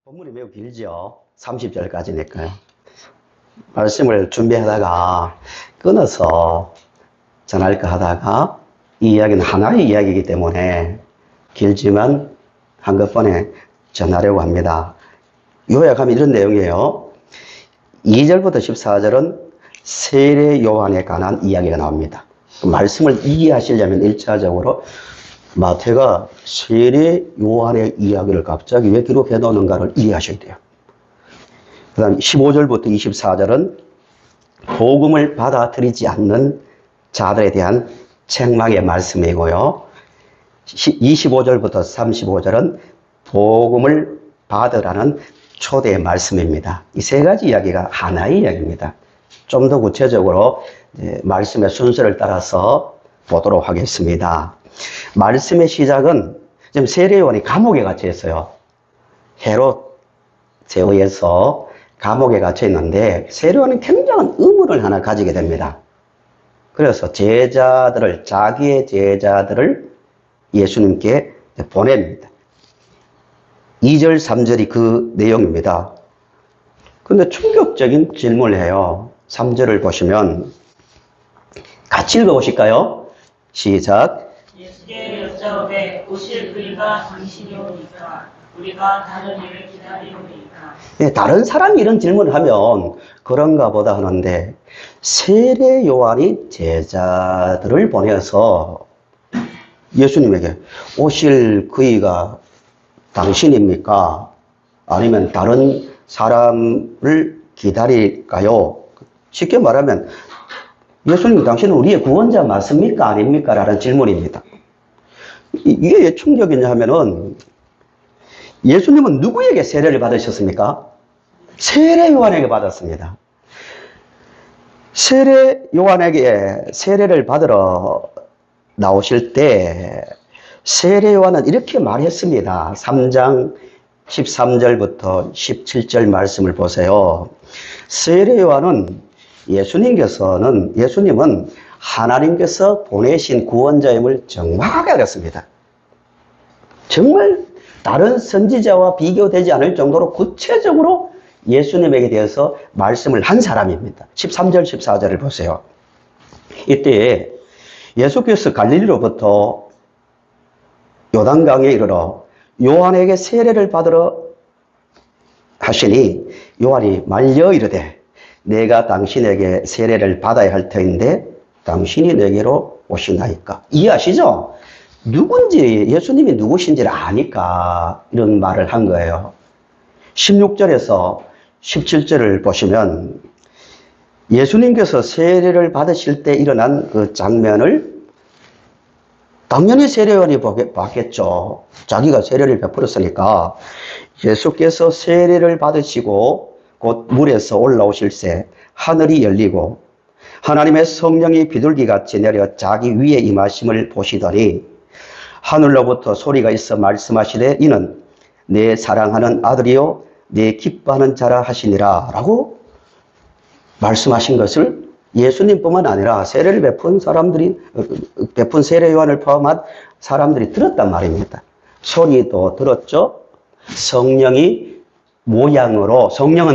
본문이 매우 길죠. 30절까지니까요. 말씀을 준비하다가 끊어서 전할까 하다가 이 이야기는 하나의 이야기이기 때문에 길지만 한꺼번에 전하려고 합니다. 요약하면 이런 내용이에요. 2절부터 14절은 세례 요한에 관한 이야기가 나옵니다. 말씀을 이해하시려면 1차적으로 마태가 세례 요한의 이야기를 갑자기 왜 기록해 놓는가를 이해하셔야 돼요. 그 다음 15절부터 24절은 복음을 받아들이지 않는 자들에 대한 책망의 말씀이고요. 25절부터 35절은 복음을 받으라는 초대의 말씀입니다. 이 세 가지 이야기가 하나의 이야기입니다. 좀 더 구체적으로 말씀의 순서를 따라서 보도록 하겠습니다. 말씀의 시작은 지금 세례 요한이 감옥에 갇혀 있어요. 헤롯에 의해서 감옥에 갇혀 있는데 세례 요한은 굉장한 의문을 하나 가지게 됩니다. 그래서 자기의 제자들을 예수님께 보냅니다. 2절, 3절이 그 내용입니다. 근데 충격적인 질문을 해요. 3절을 보시면 같이 읽어보실까요? 시작. 예수께 여짜오되 오실 그이가 당신이오니까 우리가 다른 일을 기다리오니까. 네, 다른 사람이 이런 질문을 하면 그런가 보다 하는데 세례 요한이 제자들을 보내서 예수님에게 오실 그이가 당신입니까? 아니면 다른 사람을 기다릴까요? 쉽게 말하면 예수님 당신은 우리의 구원자 맞습니까? 아닙니까? 라는 질문입니다. 이게 왜 충격이냐 하면은 예수님은 누구에게 세례를 받으셨습니까? 세례 요한에게 받았습니다. 세례 요한에게 세례를 받으러 나오실 때 세례 요한은 이렇게 말했습니다. 3장 13절부터 17절 말씀을 보세요. 세례 요한은 예수님은 하나님께서 보내신 구원자임을 정확하게 알았습니다. 정말 다른 선지자와 비교되지 않을 정도로 구체적으로 예수님에게 대해서 말씀을 한 사람입니다. 13절, 14절을 보세요. 이때 예수께서 갈릴리로부터 요단강에 이르러 요한에게 세례를 받으러 하시니 요한이 말려 이르되 내가 당신에게 세례를 받아야 할 터인데 당신이 내게로 오시나이까. 이해하시죠? 누군지 예수님이 누구신지를 아니까 이런 말을 한 거예요. 16절에서 17절을 보시면 예수님께서 세례를 받으실 때 일어난 그 장면을 당연히 세례 요한이 봤겠죠. 자기가 세례를 베풀었으니까. 예수께서 세례를 받으시고 곧 물에서 올라오실새 하늘이 열리고 하나님의 성령이 비둘기같이 내려 자기 위에 임하심을 보시더니 하늘로부터 소리가 있어 말씀하시되 이는 내 사랑하는 아들이요 내 기뻐하는 자라 하시니라 라고 말씀하신 것을 예수님뿐만 아니라 세례를 베푼 세례 요한을 포함한 사람들이 들었단 말입니다. 소리도 들었죠. 성령은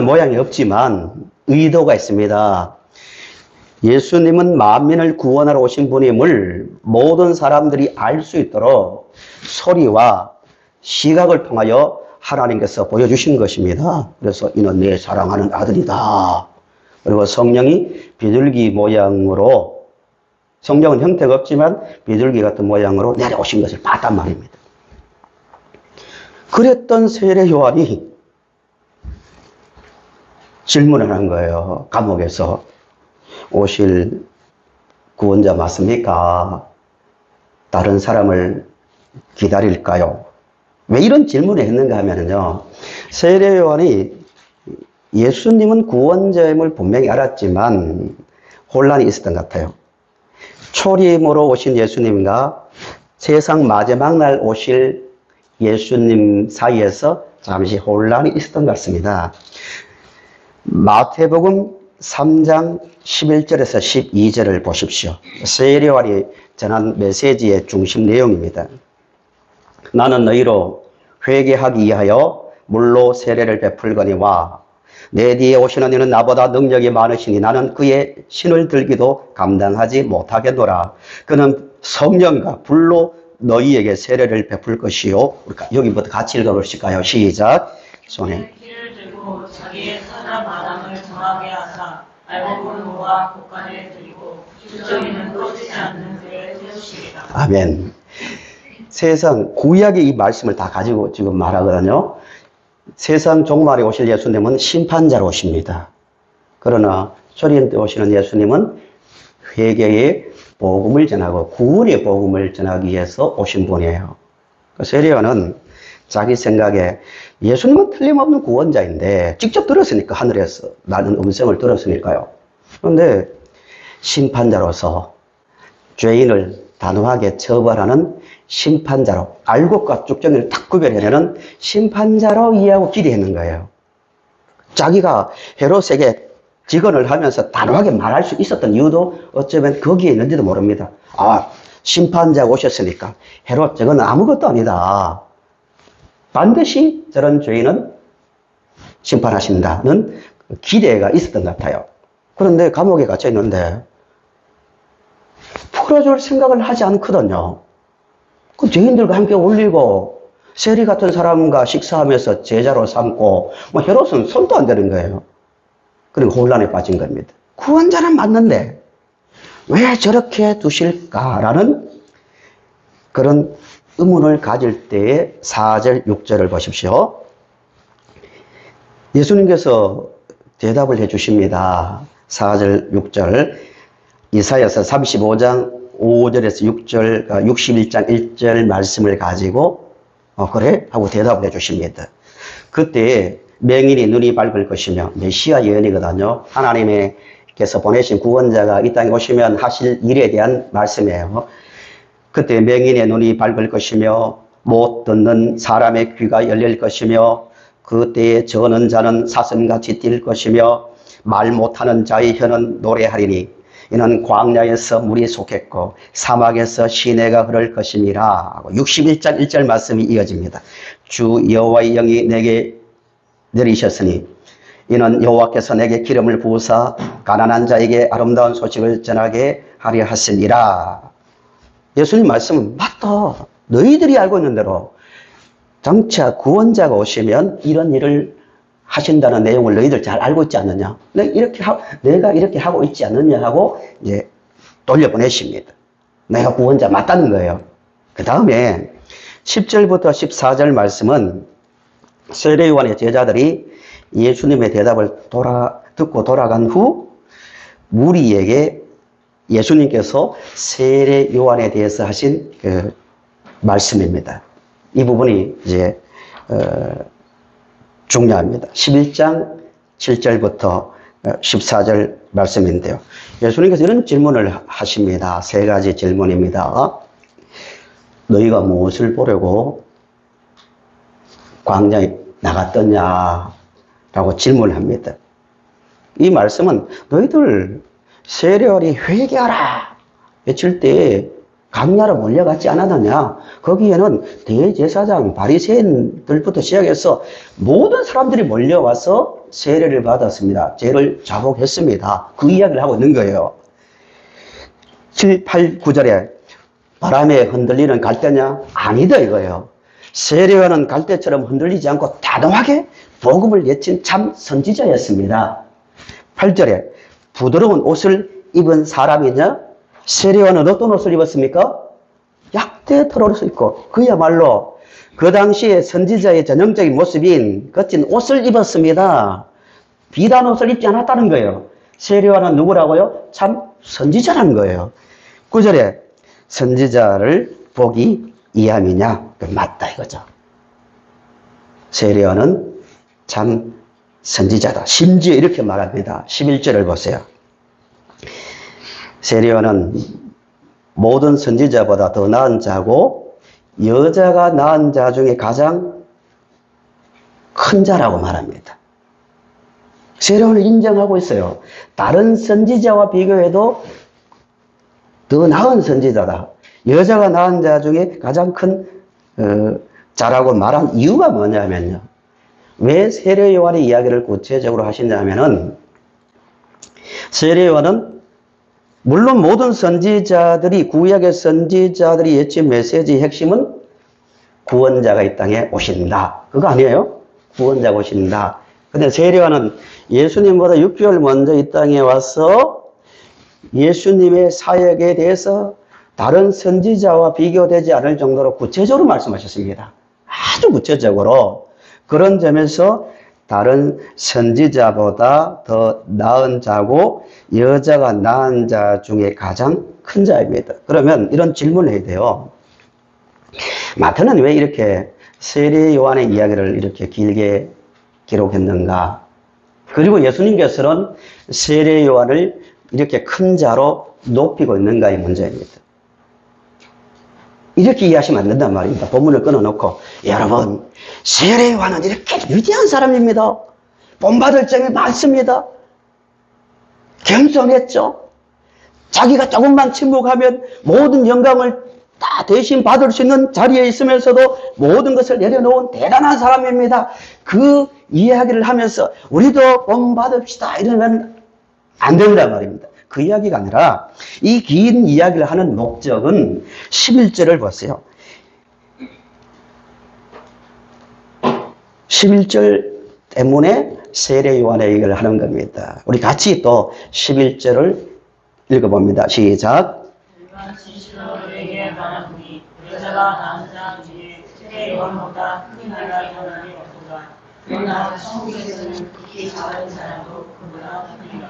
모양이 없지만 의도가 있습니다. 예수님은 만민을 구원하러 오신 분임을 모든 사람들이 알 수 있도록 소리와 시각을 통하여 하나님께서 보여주신 것입니다. 그래서 이는 내 사랑하는 아들이다. 그리고 성령이 비둘기 모양으로, 성령은 형태가 없지만 비둘기 같은 모양으로 내려오신 것을 봤단 말입니다. 그랬던 세례 요한이 질문을 한 거예요. 감옥에서 오실 구원자 맞습니까? 다른 사람을 기다릴까요? 왜 이런 질문을 했는가 하면요. 세례 요한이 예수님은 구원자임을 분명히 알았지만 혼란이 있었던 것 같아요. 초림으로 오신 예수님과 세상 마지막 날 오실 예수님 사이에서 잠시 혼란이 있었던 것 같습니다. 마태복음 3장 11절에서 12절을 보십시오. 세례 요한이 전한 메시지의 중심 내용입니다. 나는 너희로 회개하기 위하여 물로 세례를 베풀거니와 내 뒤에 오시는 이는 나보다 능력이 많으시니 나는 그의 신을 들기도 감당하지 못하겠노라. 그는 성령과 불로 너희에게 세례를 베풀 것이요. 여기부터 같이 읽어보실까요? 시작. 손에 키를 들고 자기의 사람 아담을 정하게 하사 알곡은 노아 곳간에 들이고 주저리는 꺼지지 않는 그를 세우시리라. 아멘. 세상 구약의 이 말씀을 다 가지고 지금 말하거든요. 세상 종말에 오실 예수님은 심판자로 오십니다. 그러나 초림 때 오시는 예수님은 회개의 복음을 전하고 구원의 복음을 전하기 위해서 오신 분이에요. 세례요한은 자기 생각에 예수님은 틀림없는 구원자인데 직접 들었으니까 하늘에서 나는 음성을 들었으니까요. 그런데 심판자로서 죄인을 단호하게 처벌하는 심판자로 알곡과 쭉정이를 딱 구별해내는 심판자로 이해하고 기대했는 거예요. 자기가 헤롯에게 직언을 하면서 단호하게 말할 수 있었던 이유도 어쩌면 거기에 있는지도 모릅니다. 아, 심판자가 오셨으니까 헤롯 저건 아무것도 아니다. 반드시 저런 죄인은 심판하신다는 기대가 있었던 것 같아요. 그런데 감옥에 갇혀 있는데 풀어줄 생각을 하지 않거든요. 그 죄인들과 함께 올리고 세리 같은 사람과 식사하면서 제자로 삼고 헤롯은 손도 안 대는 거예요. 그리고 혼란에 빠진 겁니다. 구원자는 맞는데 왜 저렇게 두실까라는 그런 의문을 가질 때의 4절, 6절을 보십시오. 예수님께서 대답을 해 주십니다. 4절, 6절. 이사야서 35장 5절에서 6절, 61장 1절 말씀을 가지고 그래? 하고 대답을 해 주십니다. 그때 맹인이 눈이 밝을 것이며 메시아 예언이거든요. 하나님께서 보내신 구원자가 이 땅에 오시면 하실 일에 대한 말씀이에요. 그때 맹인의 눈이 밝을 것이며 못 듣는 사람의 귀가 열릴 것이며 그때에 저는 자는 사슴같이 뛸 것이며 말 못하는 자의 혀는 노래하리니 이는 광야에서 물이 솟겠고 사막에서 시내가 흐를 것임이라. 61장 1절 말씀이 이어집니다. 주 여호와의 영이 내게 내리셨으니 이는 여호와께서 내게 기름을 부으사 가난한 자에게 아름다운 소식을 전하게 하려 하시니라. 예수님 말씀은 맞다. 너희들이 알고 있는 대로 장차 구원자가 오시면 이런 일을 하신다는 내용을 너희들 잘 알고 있지 않느냐? 내가 이렇게 하고 있지 않느냐 하고 이제 돌려보내십니다. 내가 구원자 맞다는 거예요. 그 다음에 10절부터 14절 말씀은 세례요한의 제자들이 예수님의 대답을 듣고 돌아간 후 무리에게 예수님께서 세례요한에 대해서 하신 그 말씀입니다. 이 부분이 이제 중요합니다. 11장 7절부터 14절 말씀인데요. 예수님께서 이런 질문을 하십니다. 세 가지 질문입니다. 너희가 무엇을 보려고 광야에 나갔더냐? 라고 질문을 합니다. 이 말씀은 너희들 세례요한이 회개하라 외칠 때 광야로 몰려갔지 않았느냐? 거기에는 대제사장 바리새인들부터 시작해서 모든 사람들이 몰려와서 세례를 받았습니다. 죄를 자복했습니다. 그 이야기를 하고 있는 거예요. 7, 8, 9절에 바람에 흔들리는 갈대냐? 아니다 이거예요. 세례요한은 갈대처럼 흔들리지 않고 단호하게 복음을 외친 참 선지자였습니다. 8절에 부드러운 옷을 입은 사람이냐? 세례요한은 어떤 옷을 입었습니까? 약대 털옷을 입고 그야말로 그 당시에 선지자의 전형적인 모습인 거친 옷을 입었습니다. 비단 옷을 입지 않았다는 거예요. 세례요한은 누구라고요? 참 선지자라는 거예요. 9절에 선지자를 보기 이함이냐? 맞다 이거죠. 세례요한은 참 선지자다. 심지어 이렇게 말합니다. 11절을 보세요. 세례요한은 모든 선지자보다 더 나은 자고 여자가 낳은 자 중에 가장 큰 자라고 말합니다. 세례요한을 인정하고 있어요. 다른 선지자와 비교해도 더 나은 선지자다. 여자가 낳은 자 중에 가장 큰 자라고 말한 이유가 뭐냐면요. 왜 세례 요한의 이야기를 구체적으로 하시냐면은, 세례 요한은 물론 모든 선지자들이, 구약의 선지자들이 외친 메시지의 핵심은 구원자가 이 땅에 오신다. 그거 아니에요? 구원자가 오신다. 근데 세례 요한은 예수님보다 6개월 먼저 이 땅에 와서 예수님의 사역에 대해서 다른 선지자와 비교되지 않을 정도로 구체적으로 말씀하셨습니다. 아주 구체적으로. 그런 점에서 다른 선지자보다 더 나은 자고 여자가 낳은 자 중에 가장 큰 자입니다. 그러면 이런 질문을 해야 돼요. 마태는 왜 이렇게 세례 요한의 이야기를 이렇게 길게 기록했는가? 그리고 예수님께서는 세례 요한을 이렇게 큰 자로 높이고 있는가의 문제입니다. 이렇게 이해하시면 안 된단 말입니다. 본문을 끊어놓고, 여러분, 세례 요한은 이렇게 위대한 사람입니다. 본받을 점이 많습니다. 겸손했죠. 자기가 조금만 침묵하면 모든 영광을 다 대신 받을 수 있는 자리에 있으면서도 모든 것을 내려놓은 대단한 사람입니다. 그 이야기를 하면서 우리도 본받읍시다 이러면 안 된단 말입니다. 그 이야기가 아니라 이 긴 이야기를 하는 목적은 11절을 보세요. 11절 때문에 세례 요한의 얘기를 하는 겁니다. 우리 같이 또 11절을 읽어봅니다. 시작. 너희에게 말하노니 여자가 낳은 자 중에 세례 요한보다 큰 나라가 일어나리 없도다. 그러나 천국에서는 극히 작은 사람도 그보다 크니라.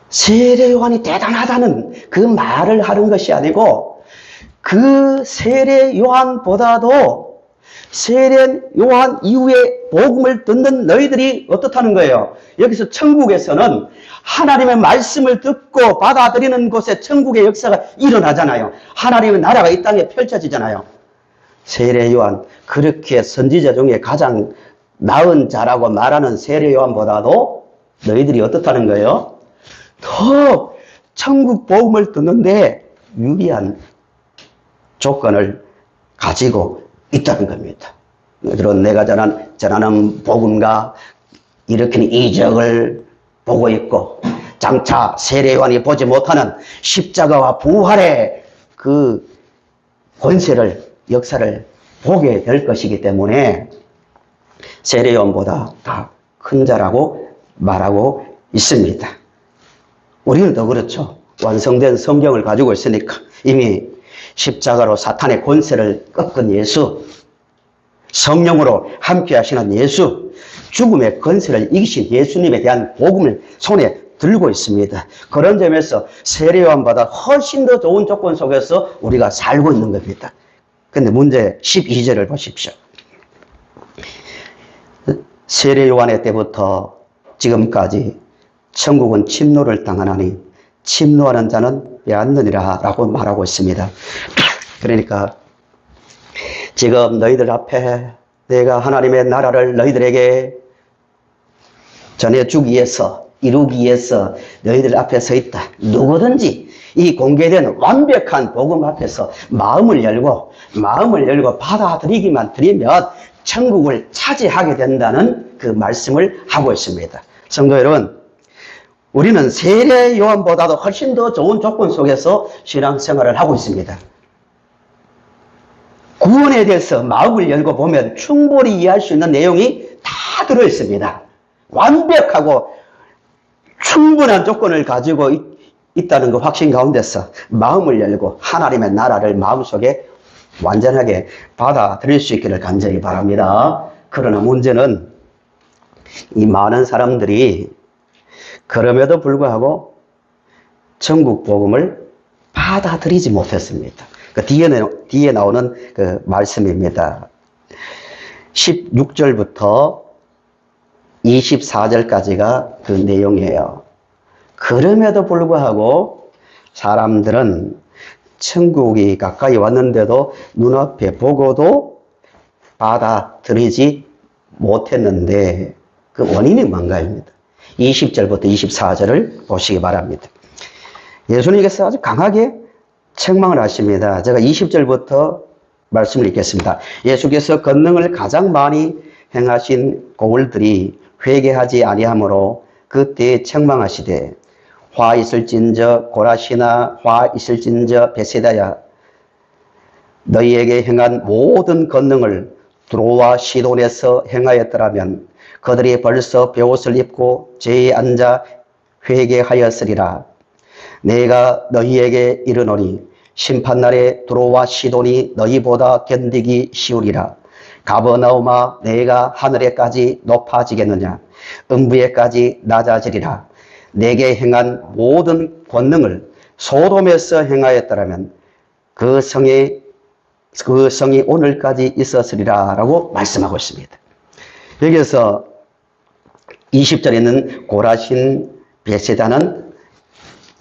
세례 요한이 대단하다는 그 말을 하는 것이 아니고, 그 세례 요한보다도 세례 요한 이후에 복음을 듣는 너희들이 어떻다는 거예요? 여기서 천국에서는 하나님의 말씀을 듣고 받아들이는 곳에 천국의 역사가 일어나잖아요. 하나님의 나라가 이 땅에 펼쳐지잖아요. 세례 요한, 그렇게 선지자 중에 가장 나은 자라고 말하는 세례 요한보다도 너희들이 어떻다는 거예요? 더 천국 복음을 듣는데 유리한 조건을 가지고 있다는 겁니다. 그런 내가 전하는 복음과 일으키는 이적을 보고 있고, 장차 세례 요한이 보지 못하는 십자가와 부활의 그 권세를, 역사를 보게 될 것이기 때문에 세례 요한보다 다 큰 자라고 말하고 있습니다. 우리는 더 그렇죠. 완성된 성경을 가지고 있으니까 이미 십자가로 사탄의 권세를 꺾은 예수, 성령으로 함께 하시는 예수, 죽음의 권세를 이기신 예수님에 대한 복음을 손에 들고 있습니다. 그런 점에서 세례 요한보다 훨씬 더 좋은 조건 속에서 우리가 살고 있는 겁니다. 근데 문제 12절을 보십시오. 세례 요한의 때부터 지금까지 천국은 침노를 당하나니 침노하는 자는 빼앗느니라 라고 말하고 있습니다. 그러니까 지금 너희들 앞에 내가 하나님의 나라를 너희들에게 전해주기 위해서, 이루기 위해서 너희들 앞에 서 있다. 누구든지 이 공개된 완벽한 복음 앞에서 마음을 열고 받아들이기만 드리면 천국을 차지하게 된다는 그 말씀을 하고 있습니다. 성도 여러분, 우리는 세례 요한보다도 훨씬 더 좋은 조건 속에서 신앙생활을 하고 있습니다. 구원에 대해서 마음을 열고 보면 충분히 이해할 수 있는 내용이 다 들어있습니다. 완벽하고 충분한 조건을 가지고 있다는 그 확신 가운데서 마음을 열고 하나님의 나라를 마음속에 완전하게 받아들일 수 있기를 간절히 바랍니다. 그러나 문제는 이 많은 사람들이 그럼에도 불구하고 천국 복음을 받아들이지 못했습니다. 그 뒤에 나오는 그 말씀입니다. 16절부터 24절까지가 그 내용이에요. 그럼에도 불구하고 사람들은 천국이 가까이 왔는데도 눈앞에 보고도 받아들이지 못했는데 그 원인이 뭔가입니다. 20절부터 24절을 보시기 바랍니다. 예수님께서 아주 강하게 책망을 하십니다. 제가 20절부터 말씀을 읽겠습니다. 예수께서 권능을 가장 많이 행하신 고을들이 회개하지 아니하므로 그때에 책망하시되 화 있을진저 고라시나 화 있을진저 베세다야 너희에게 행한 모든 권능을 두로와 시돈에서 행하였더라면 그들이 벌써 베옷을 입고 제에 앉아 회개하였으리라. 내가 너희에게 이르노니 심판날에 두로와 시돈이 너희보다 견디기 쉬우리라. 가버나움아 내가 하늘에까지 높아지겠느냐 음부에까지 낮아지리라. 내게 행한 모든 권능을 소돔에서 행하였더라면 그 성이 오늘까지 있었으리라 라고 말씀하고 있습니다. 여기서 20절에 있는 고라신 베세다는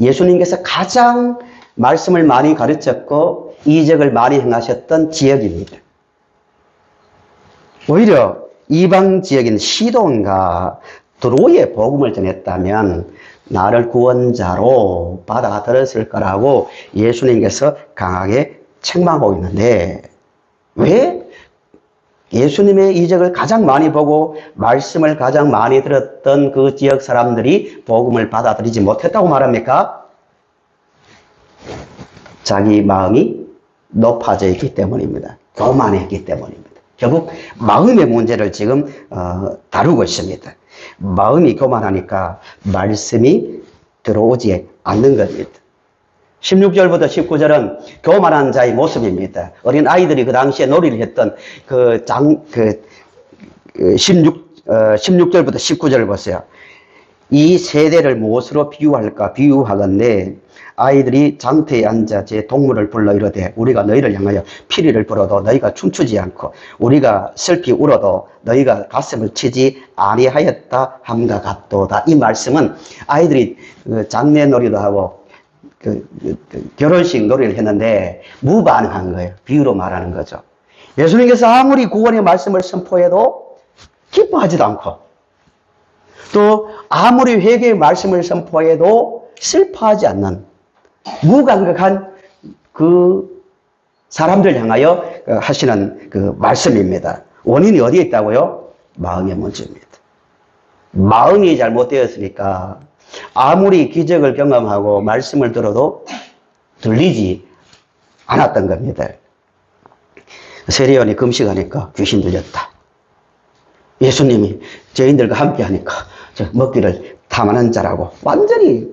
예수님께서 가장 말씀을 많이 가르쳤고 이적을 많이 행하셨던 지역입니다. 오히려 이방 지역인 시돈과 드로의 복음을 전했다면 나를 구원자로 받아들였을 거라고 예수님께서 강하게 책망하고 있는데 왜 예수님의 이적을 가장 많이 보고 말씀을 가장 많이 들었던 그 지역 사람들이 복음을 받아들이지 못했다고 말합니까? 자기 마음이 높아져 있기 때문입니다. 교만했기 때문입니다. 결국 마음의 문제를 지금 다루고 있습니다. 마음이 교만하니까 말씀이 들어오지 않는 겁니다. 16절부터 19절은 교만한 자의 모습입니다. 어린 아이들이 그 당시에 놀이를 했던 16절부터 19절을 보세요. 이 세대를 무엇으로 비유할까? 비유하건대 아이들이 장터에 앉아 제 동물을 불러 이르되 우리가 너희를 향하여 피리를 불어도 너희가 춤추지 않고 우리가 슬피 울어도 너희가 가슴을 치지 아니하였다 함과 같도다. 이 말씀은 아이들이 장례놀이도 하고 결혼식 놀이를 했는데 무반응한 거예요. 비유로 말하는 거죠. 예수님께서 아무리 구원의 말씀을 선포해도 기뻐하지도 않고 또 아무리 회개의 말씀을 선포해도 슬퍼하지 않는 무감각한 그 사람들 향하여 하시는 그 말씀입니다. 원인이 어디에 있다고요? 마음의 문제입니다. 마음이 잘못되었으니까 아무리 기적을 경험하고 말씀을 들어도 들리지 않았던 겁니다. 세례요한이 금식하니까 귀신 들렸다. 예수님이 죄인들과 함께 하니까 먹기를 탐하는 자라고 완전히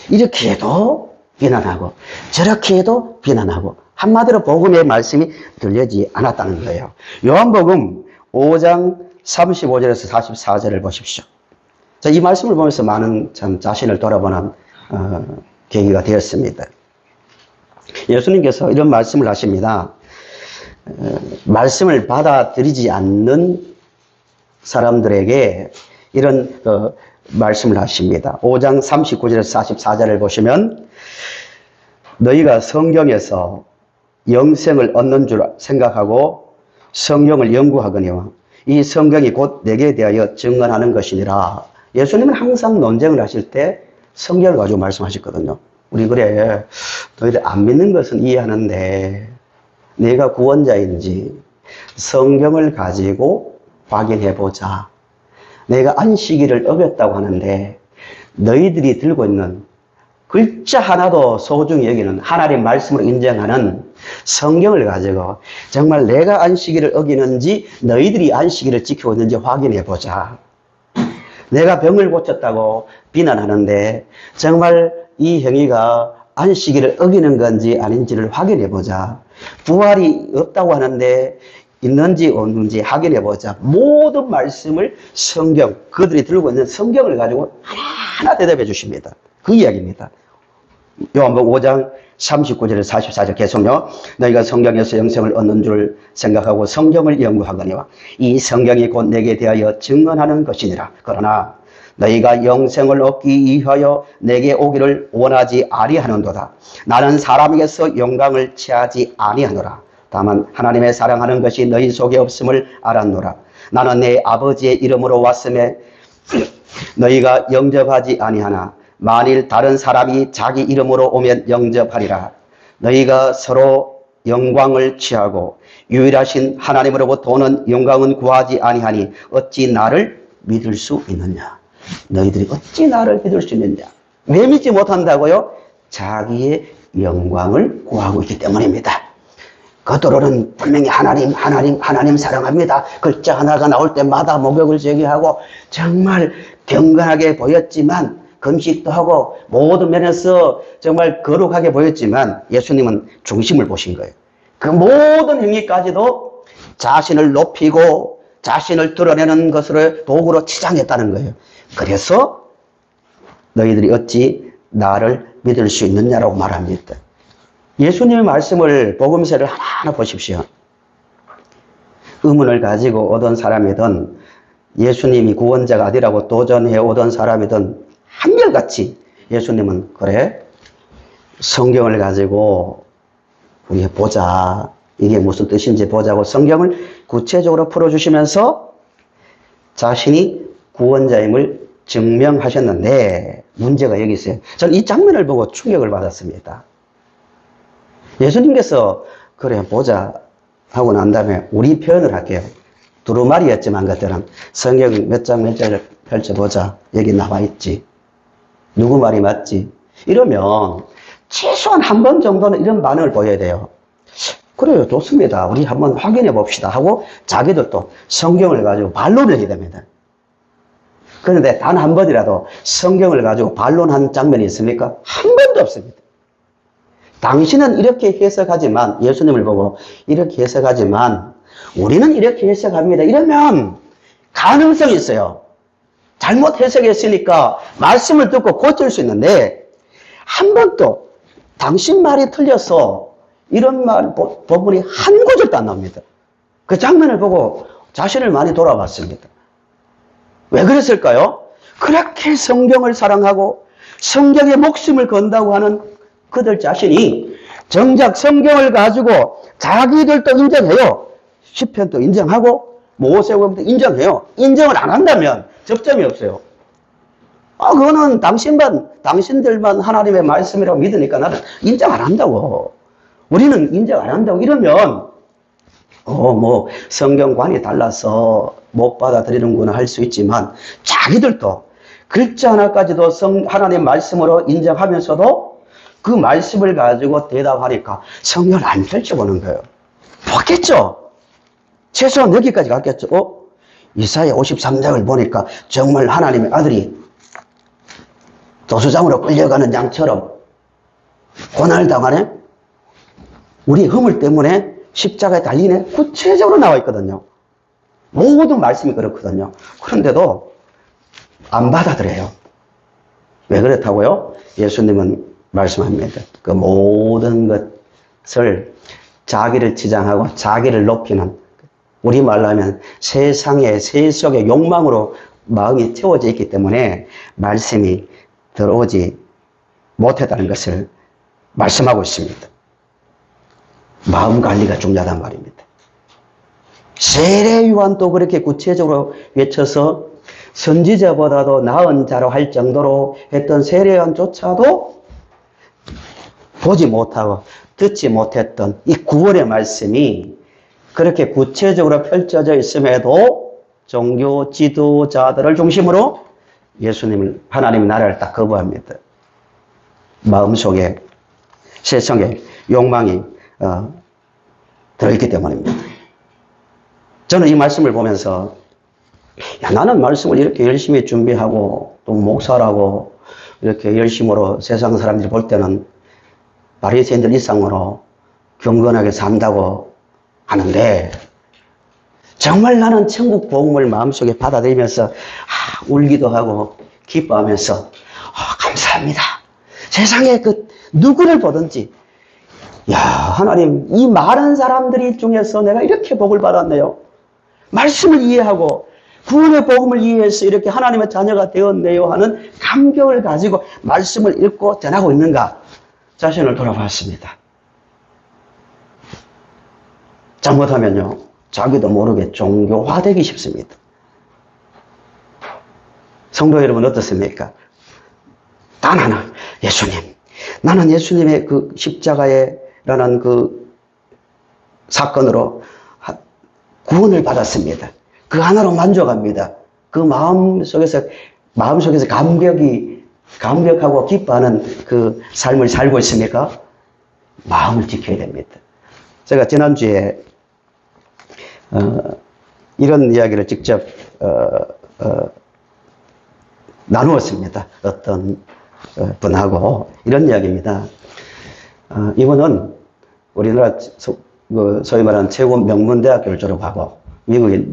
이렇게 해도 비난하고 저렇게 해도 비난하고 한마디로 복음의 말씀이 들리지 않았다는 거예요. 요한복음 5장 35절에서 44절을 보십시오. 자, 이 말씀을 보면서 많은 참 자신을 돌아보는 계기가 되었습니다. 예수님께서 이런 말씀을 하십니다. 말씀을 받아들이지 않는 사람들에게 이런 말씀을 하십니다. 5장 39절에서 44절을 보시면 너희가 성경에서 영생을 얻는 줄 생각하고 성경을 연구하거니와 이 성경이 곧 내게 대하여 증언하는 것이니라. 예수님은 항상 논쟁을 하실 때 성경을 가지고 말씀하셨거든요. 우리 그래 너희들 안 믿는 것은 이해하는데 내가 구원자인지 성경을 가지고 확인해보자. 내가 안식일을 어겼다고 하는데 너희들이 들고 있는 글자 하나도 소중히 여기는 하나님 말씀으로 인정하는 성경을 가지고 정말 내가 안식일을 어기는지 너희들이 안식일을 지키고 있는지 확인해보자. 내가 병을 고쳤다고 비난하는데 정말 이 행위가 안식일을 어기는 건지 아닌지를 확인해보자. 부활이 없다고 하는데 있는지 없는지 확인해보자. 모든 말씀을 성경, 그들이 들고 있는 성경을 가지고 하나하나 대답해 주십니다. 그 이야기입니다. 요한복음 5장 39절에서 44절 계속요. 너희가 성경에서 영생을 얻는 줄 생각하고 성경을 연구하거니와 이 성경이 곧 내게 대하여 증언하는 것이니라. 그러나 너희가 영생을 얻기 위하여 내게 오기를 원하지 아니하는도다. 나는 사람에게서 영광을 취하지 아니하노라. 다만 하나님의 사랑하는 것이 너희 속에 없음을 알았노라. 나는 내 아버지의 이름으로 왔음에 너희가 영접하지 아니하나 만일 다른 사람이 자기 이름으로 오면 영접하리라. 너희가 서로 영광을 취하고 유일하신 하나님으로부터는 영광은 구하지 아니하니 어찌 나를 믿을 수 있느냐. 너희들이 어찌 나를 믿을 수 있느냐. 왜 믿지 못한다고요? 자기의 영광을 구하고 있기 때문입니다. 겉으로는 분명히 하나님 사랑합니다. 글자 하나가 나올 때마다 목욕을 제기하고 정말 경건하게 보였지만, 금식도 하고 모든 면에서 정말 거룩하게 보였지만 예수님은 중심을 보신 거예요. 그 모든 행위까지도 자신을 높이고 자신을 드러내는 것으로 도구로 치장했다는 거예요. 그래서 너희들이 어찌 나를 믿을 수 있느냐라고 말합니다. 예수님의 말씀을 복음서를 하나하나 보십시오. 의문을 가지고 오던 사람이든 예수님이 구원자가 아니라고 도전해 오던 사람이든 한결같이 예수님은 그래 성경을 가지고 우리 보자. 이게 무슨 뜻인지 보자고 성경을 구체적으로 풀어주시면서 자신이 구원자임을 증명하셨는데 문제가 여기 있어요. 저는 이 장면을 보고 충격을 받았습니다. 예수님께서 그래 보자 하고 난 다음에 우리 표현을 할게요. 두루마리였지만 그때는 성경 몇 장 몇 장을 펼쳐보자. 여기 나와 있지. 누구 말이 맞지? 이러면 최소한 한 번 정도는 이런 반응을 보여야 돼요. 그래요, 좋습니다. 우리 한번 확인해 봅시다 하고 자기들도 성경을 가지고 반론을 해야 됩니다. 그런데 단 한 번이라도 성경을 가지고 반론한 장면이 있습니까? 한 번도 없습니다. 당신은 이렇게 해석하지만, 예수님을 보고 이렇게 해석하지만 우리는 이렇게 해석합니다. 이러면 가능성이 있어요. 잘못 해석했으니까 말씀을 듣고 고칠 수 있는데 한 번도 당신 말이 틀려서 이런 부분이 한 구절도 안 나옵니다. 그 장면을 보고 자신을 많이 돌아봤습니다. 왜 그랬을까요? 그렇게 성경을 사랑하고 성경에 목숨을 건다고 하는 그들 자신이 정작 성경을 가지고 자기들도 인정해요. 시편도 인정하고 모세오경도 인정해요. 인정을 안 한다면 접점이 없어요. 그거는 당신들만 하나님의 말씀이라고 믿으니까 나는 인정 안 한다고. 우리는 인정 안 한다고 이러면 성경관이 달라서 못 받아들이는구나 할 수 있지만 자기들도 글자 하나까지도 하나님의 말씀으로 인정하면서도 그 말씀을 가지고 대답하니까 성경을 안 펼쳐보는 거예요. 봤겠죠? 최소한 여기까지 갔겠죠? 이사야 53장을 보니까 정말 하나님의 아들이 도수장으로 끌려가는 양처럼 고난당하네? 우리 허물 때문에 십자가에 달리네? 구체적으로 나와 있거든요. 모든 말씀이 그렇거든요. 그런데도 안 받아들여요. 왜 그렇다고요? 예수님은 말씀합니다. 그 모든 것을 자기를 치장하고 자기를 높이는, 우리말로 하면 세상의 세속의 욕망으로 마음이 채워져 있기 때문에 말씀이 들어오지 못했다는 것을 말씀하고 있습니다. 마음 관리가 중요하단 말입니다. 세례 요한도 그렇게 구체적으로 외쳐서 선지자보다도 나은 자로 할 정도로 했던 세례 요한조차도 보지 못하고 듣지 못했던 이 구원의 말씀이 그렇게 구체적으로 펼쳐져 있음에도 종교 지도자들을 중심으로 예수님을, 하나님의 나라를 딱 거부합니다. 마음속에 세상의 욕망이 들어있기 때문입니다. 저는 이 말씀을 보면서 나는 말씀을 이렇게 열심히 준비하고 또 목사라고 이렇게 열심으로 세상 사람들이 볼 때는 바리새인들 이상으로 경건하게 산다고 하는데 정말 나는 천국 복음을 마음속에 받아들이면서 울기도 하고 기뻐하면서 감사합니다. 세상에 그 누구를 보든지 하나님 이 많은 사람들이 중에서 내가 이렇게 복을 받았네요. 말씀을 이해하고 구원의 복음을 이해해서 이렇게 하나님의 자녀가 되었네요 하는 감격을 가지고 말씀을 읽고 전하고 있는가 자신을 돌아봤습니다. 잘못하면요 자기도 모르게 종교화되기 쉽습니다. 성도 여러분 어떻습니까? 단 하나, 예수님. 나는 예수님의 그 십자가에라는 그 사건으로 구원을 받았습니다. 그 하나로 만족합니다. 그 마음속에서 감격하고 기뻐하는 그 삶을 살고 있습니까? 마음을 지켜야 됩니다. 제가 지난주에 이런 이야기를 직접 나누었습니다. 어떤 분하고 이런 이야기입니다. 이분은 우리나라 소위 말하는 최고 명문대학교를 졸업하고 미국의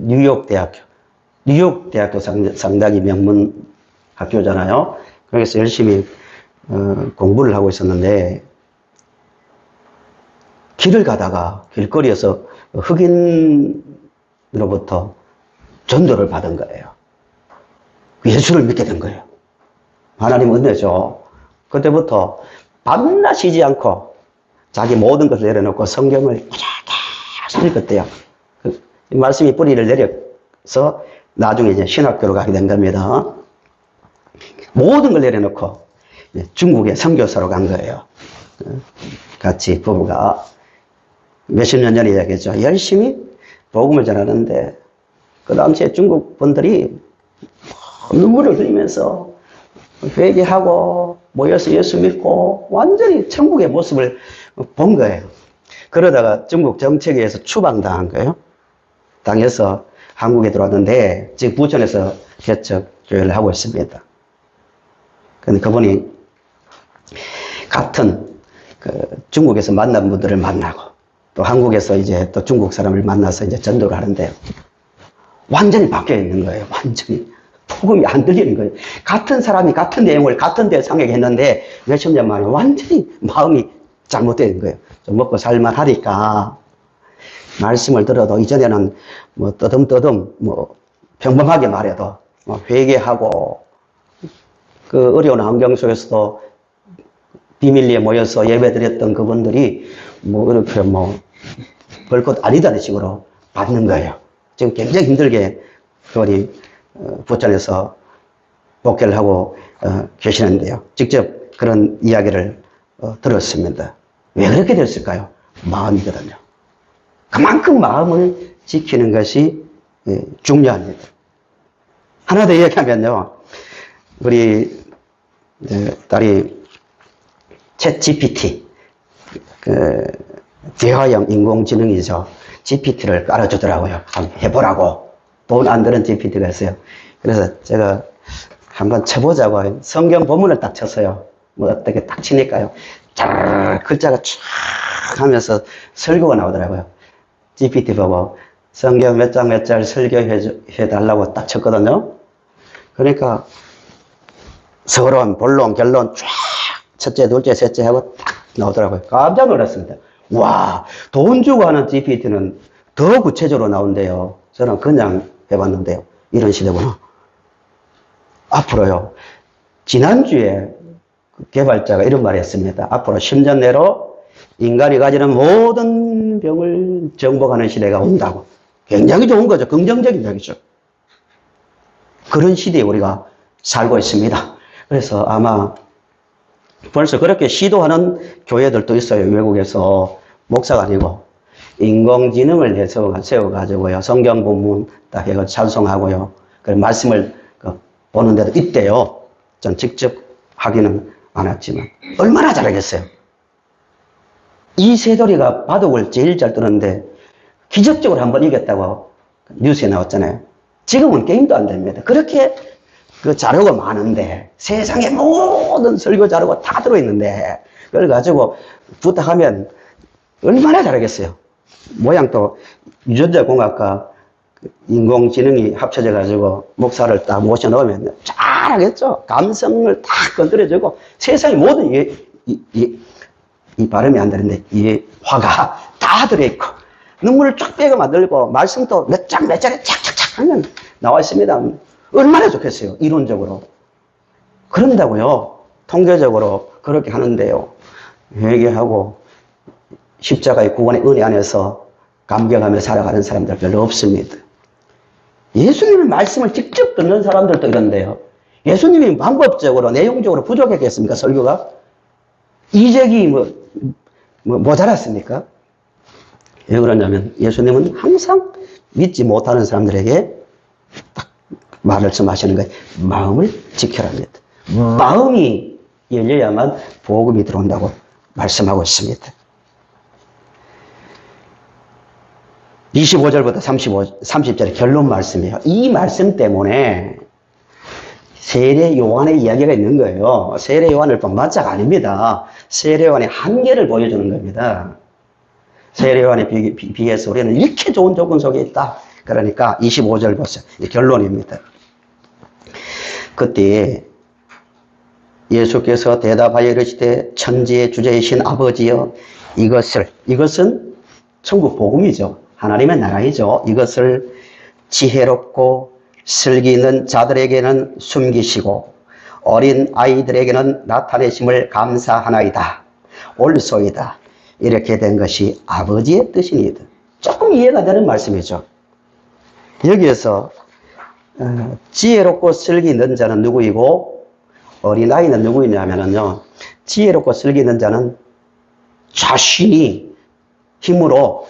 뉴욕대학도 상당히 명문 학교잖아요. 그래서 열심히 공부를 하고 있었는데 길을 가다가 길거리에서 흑인으로부터 전도를 받은 거예요. 예수를 믿게 된 거예요. 하나님 은혜죠. 그때부터 밤낮 쉬지 않고 자기 모든 것을 내려놓고 성경을 계속 읽었대요. 그 말씀이 뿌리를 내려서 나중에 이제 신학교로 가게 된 겁니다. 모든 걸 내려놓고 중국에 선교사로 간 거예요. 같이 부부가 몇십 년 전에 이야기했죠. 열심히 복음을 전하는데 그 당시에 중국 분들이 눈물을 흘리면서 회개하고 모여서 예수 믿고 완전히 천국의 모습을 본 거예요. 그러다가 중국 정책에 의해서 추방당한 거예요. 당해서 한국에 들어왔는데 지금 부천에서 개척교회를 하고 있습니다. 근데 그분이 같은 중국에서 만난 분들을 만나고 또 한국에서 이제 또 중국 사람을 만나서 이제 전도를 하는데요. 완전히 바뀌어 있는 거예요. 완전히. 복음이 안 들리는 거예요. 같은 사람이 같은 내용을 같은 대상에게 했는데 몇십 년 만에 완전히 마음이 잘못된 거예요. 좀 먹고 살만 하니까 말씀을 들어도 이전에는 뭐 떠듬떠듬 뭐 평범하게 말해도 뭐 회개하고 그 어려운 환경 속에서도 비밀리에 모여서 예배드렸던 그분들이 뭐 이렇게 뭐 별것 아니다는 식으로 받는 거예요. 지금 굉장히 힘들게 그분이 부천에서 목회를 하고 계시는데요. 직접 그런 이야기를 들었습니다. 왜 그렇게 됐을까요? 마음이거든요. 그만큼 마음을 지키는 것이 중요합니다. 하나 더 이야기하면요. 우리 딸이 챗 GPT, 대화형 인공지능이죠. GPT를 깔아주더라고요. 한번 해보라고. 돈 안 드는 GPT가 있어요. 그래서 제가 한번 쳐보자고 성경 본문을 딱 쳤어요. 뭐 어떻게 딱 치니까요. 쫙 글자가 쫙 하면서 설교가 나오더라고요. GPT 보고 성경 몇 장 몇 절 설교해달라고 딱 쳤거든요. 그러니까 서론, 본론, 결론 쫙 첫째, 둘째, 셋째 하고 딱 나오더라고요. 깜짝 놀랐습니다. 와, 돈 주고 하는 GPT는 더 구체적으로 나온대요. 저는 그냥 해봤는데요. 이런 시대구나. 앞으로요. 지난주에 개발자가 이런 말을 했습니다. 앞으로 10년 내로 인간이 가지는 모든 병을 정복하는 시대가 온다고. 굉장히 좋은 거죠. 긍정적인 얘기죠. 그런 시대에 우리가 살고 있습니다. 그래서 아마 벌써 그렇게 시도하는 교회들도 있어요. 외국에서 목사가 아니고 인공지능을 세워가지고요. 성경 본문 딱 해서 찬송하고요. 그 말씀을 보는 데도 있대요. 전 직접 하기는 않았지만. 얼마나 잘하겠어요. 이세돌이가 바둑을 제일 잘 뜨는데 기적적으로 한번 이겼다고 뉴스에 나왔잖아요. 지금은 게임도 안 됩니다. 그렇게 그 자료가 많은데 세상에 모든 설교 자료가 다 들어있는데 그걸 가지고 부탁하면 얼마나 잘하겠어요. 모양도 유전자 공학과 인공지능이 합쳐져 가지고 목사를 딱 모셔놓으면 잘하겠죠. 감성을 다 건드려주고 세상의 모든 이 발음이 안 되는데 이 화가 다 들어있고 눈물을 쫙 빼고 만들고 말씀도 몇 장 몇 장에 착착착 하면 나와 있습니다. 얼마나 좋겠어요. 이론적으로. 그런다고요. 통계적으로 그렇게 하는데요. 회개하고 십자가의 구원의 은혜 안에서 감격하며 살아가는 사람들 별로 없습니다. 예수님의 말씀을 직접 듣는 사람들도 이런데요. 예수님이 방법적으로 내용적으로 부족했겠습니까? 설교가? 이적이 모자랐습니까? 왜 그러냐면 예수님은 항상 믿지 못하는 사람들에게 딱 말씀하시는 거예요. 마음을 지켜랍니다. 마음이 열려야만 복음이 들어온다고 말씀하고 있습니다. 25절부터 30절의 결론 말씀이에요. 이 말씀 때문에 세례 요한의 이야기가 있는 거예요. 세례 요한을 본받자가 아닙니다. 세례 요한의 한계를 보여주는 겁니다. 세례 요한에 비해서 우리는 이렇게 좋은 조건 속에 있다. 그러니까 25절 보세요. 결론입니다. 그때 예수께서 대답하여 이르시되 천지의 주제이신 아버지여 이것은 천국 복음이죠. 하나님의 나라이죠. 이것을 지혜롭고 슬기 있는 자들에게는 숨기시고 어린 아이들에게는 나타내심을 감사하나이다. 옳소이다. 이렇게 된 것이 아버지의 뜻이니이다. 조금 이해가 되는 말씀이죠. 여기에서 지혜롭고 슬기 있는 자는 누구이고 어린아이는 누구이냐면요, 지혜롭고 슬기 있는 자는 자신이 힘으로,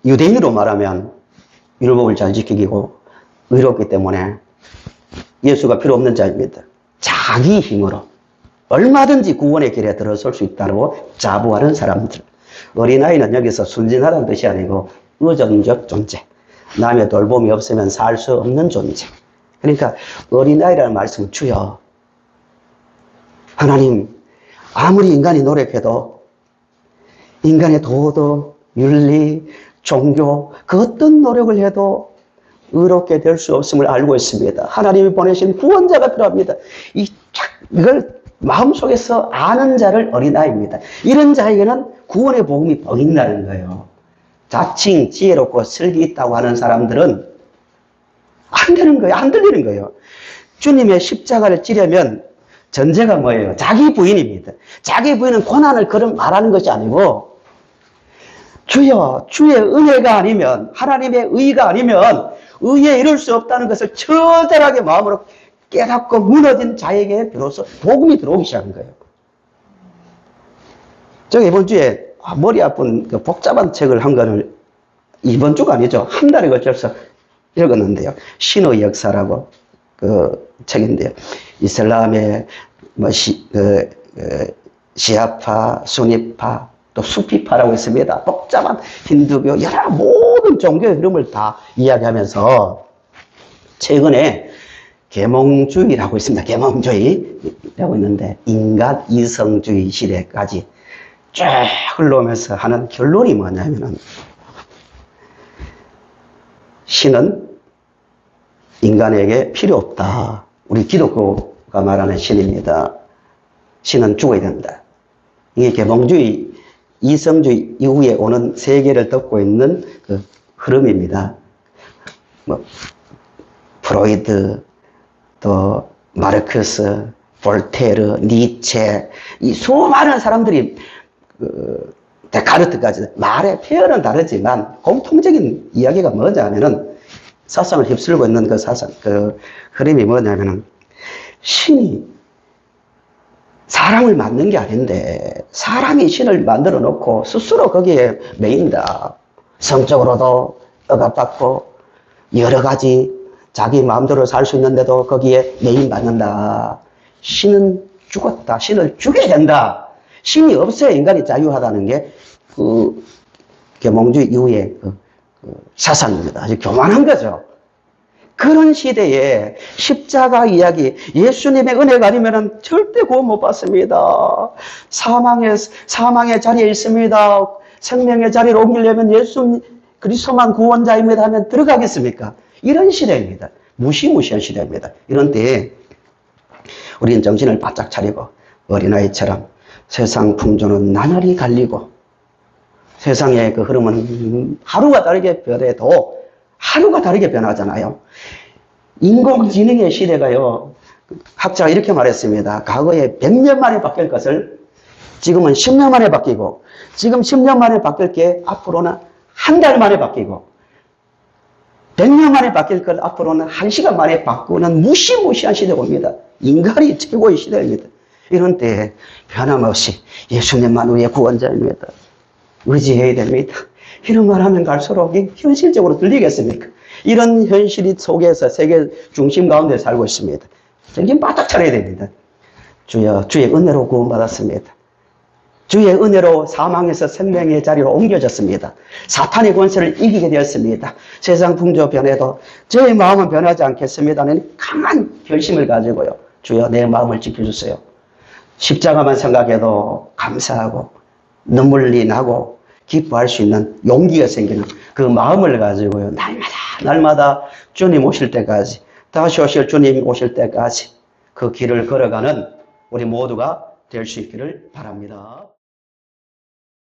유대인으로 말하면 율법을 잘 지키고 의롭기 때문에 예수가 필요 없는 자입니다. 자기 힘으로 얼마든지 구원의 길에 들어설 수 있다고 자부하는 사람들. 어린아이는 여기서 순진하다는 뜻이 아니고 의존적 존재. 남의 돌봄이 없으면 살 수 없는 존재. 그러니까 어린아이라는 말씀은 주여, 하나님, 아무리 인간이 노력해도 인간의 도덕, 윤리, 종교, 그 어떤 노력을 해도 의롭게 될 수 없음을 알고 있습니다. 하나님이 보내신 구원자가 필요합니다. 이걸 마음속에서 아는 자를 어린아이입니다. 이런 자에게는 구원의 복음이 보인다는 거예요. 자칭 지혜롭고 슬기 있다고 하는 사람들은 안 되는 거예요. 안 들리는 거예요. 주님의 십자가를 지려면 전제가 뭐예요? 자기 부인입니다. 자기 부인은 고난을 그런 말하는 것이 아니고, 주여, 주의 은혜가 아니면, 하나님의 의가 아니면 의에 이룰 수 없다는 것을 처절하게 마음으로 깨닫고 무너진 자에게 비로소 복음이 들어오기 시작한 거예요. 제가 이번 주에 머리 아픈 그 복잡한 책을 한 거를, 이번 주가 아니죠. 한 달에 걸쳐서 읽었는데요. 신의 역사라고 그 책인데요. 이슬람의 시아파, 수니파, 또 수피파라고 있습니다. 복잡한 힌두교, 여러 모든 종교의 흐름을 다 이야기하면서 최근에 계몽주의라고 있습니다. 계몽주의라고 있는데 인간 이성주의 시대까지 쭉 흘러오면서 하는 결론이 뭐냐면은, 신은 인간에게 필요 없다. 우리 기독교가 말하는 신입니다. 신은 죽어야 된다. 이게 계몽주의, 이성주의 이후에 오는 세계를 덮고 있는 그 흐름입니다. 프로이드, 또 마르크스, 볼테르, 니체, 이 수많은 사람들이 데카르트까지 말의 표현은 다르지만 공통적인 이야기가 뭐냐면은, 사상을 휩쓸고 있는 그 사상, 그 흐름이 뭐냐면은, 신이 사람을 만든 게 아닌데 사람이 신을 만들어 놓고 스스로 거기에 매인다. 성적으로도 억압받고 여러 가지 자기 마음대로 살 수 있는데도 거기에 매인받는다. 신은 죽었다. 신을 죽여야 된다. 신이 없어야 인간이 자유하다는 게 그 계몽주의 이후의 그 사상입니다. 아주 교만한 거죠. 그런 시대에 십자가 이야기, 예수님의 은혜가 아니면 절대 구원 못 받습니다. 사망의 자리에 있습니다. 생명의 자리로 옮기려면 예수 그리스도만 구원자입니다 하면 들어가겠습니까? 이런 시대입니다. 무시무시한 시대입니다. 이런 때에 우리는 정신을 바짝 차리고 어린아이처럼 세상 풍조는 나날이 갈리고 세상의 그 흐름은 하루가 다르게 변해도 하루가 다르게 변하잖아요. 인공지능의 시대가요, 학자가 이렇게 말했습니다. 과거에 100년 만에 바뀔 것을 지금은 10년 만에 바뀌고, 지금 10년 만에 바뀔 게 앞으로는 한 달 만에 바뀌고, 100년 만에 바뀔 걸 앞으로는 1시간 만에 바꾸는 무시무시한 시대가 옵니다. 인간이 최고의 시대입니다. 이런 때에 변함없이 예수님만 우리의 구원자입니다. 의지해야 됩니다. 이런 말 하면 갈수록 이게 현실적으로 들리겠습니까? 이런 현실 속에서 세계 중심 가운데 살고 있습니다. 정신 바짝 차려야 됩니다. 주여, 주의 은혜로 구원받았습니다. 주의 은혜로 사망에서 생명의 자리로 옮겨졌습니다. 사탄의 권세를 이기게 되었습니다. 세상 풍조 변해도 저의 마음은 변하지 않겠습니다는 강한 결심을 가지고요. 주여, 내 마음을 지켜주세요. 십자가만 생각해도 감사하고 눈물이 나고 기뻐할 수 있는 용기가 생기는 그 마음을 가지고요. 날마다 주님 오실 때까지, 다시 오실 주님 오실 때까지 그 길을 걸어가는 우리 모두가 될 수 있기를 바랍니다.